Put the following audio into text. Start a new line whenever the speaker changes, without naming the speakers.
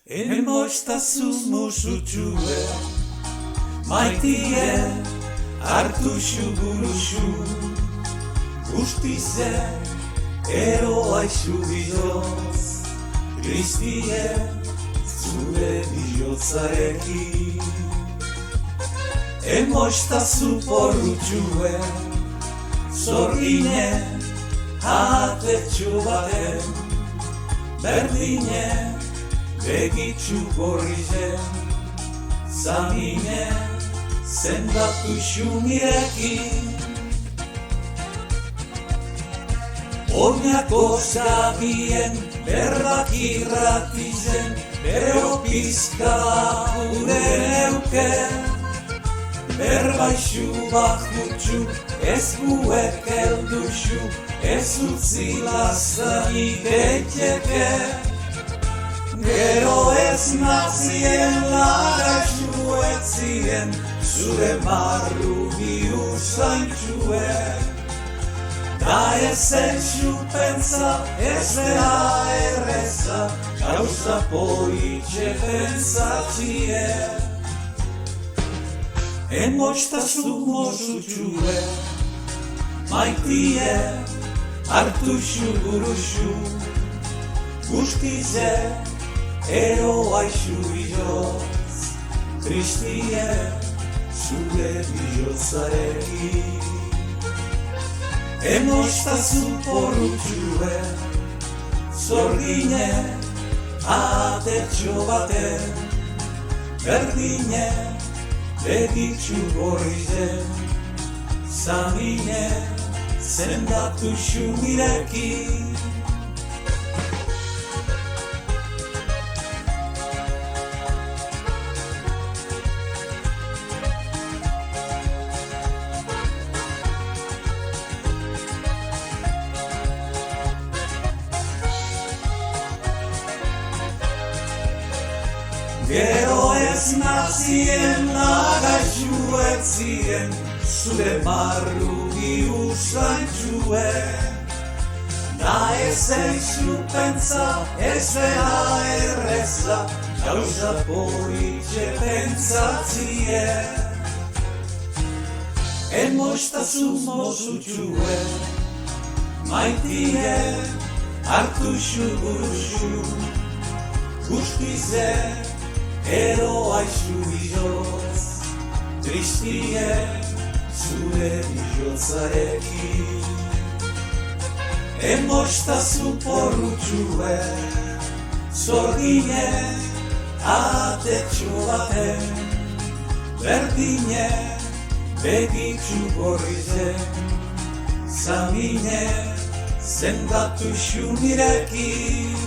Emostasun musutxue, maitie hartu xuguruxu, guztize eroa isu biloz, Kristie zure bilotzarekin. Emostasun porrutxue, zorgine hatetxu baten, berdine begitxu gorrizen, zamine zendatu xumirekin. Oinako zabien berbak irratizen, bero pizka gure neuke, berbaixu bajutxu, ez guek elduxu, ez utzi lazanik eiteke. Gero ez nazien lagaxu etzien, zure marru bihur zaintxue. Da ezen xupentza, ez dela erreza, gauza politxe pentsatxie. Emostasun mosutxue, maitie hartu xuguruxu, guztize eroa isu biloz, Kristie zure bilotzarekin. Emostasun porrutxue, zorgine atetxo baten, berdine begitxu gorrizen, zamine zendatu xumirekin. Gero ez nazien lagaxu etzien, zure marru bihur zaintxue. Da ezen xupentza, ez dela erreza, gauza politxe pentsatzie. Emostasun mosutxue, maitie hartu xuguruxu, guztize eroa isu biloz, Kristie zure bilotzarekin. Emostasun porrutxue, zorgine atetxo baten, berdine begitxu gorrizen, zamine zendatu xumirekin.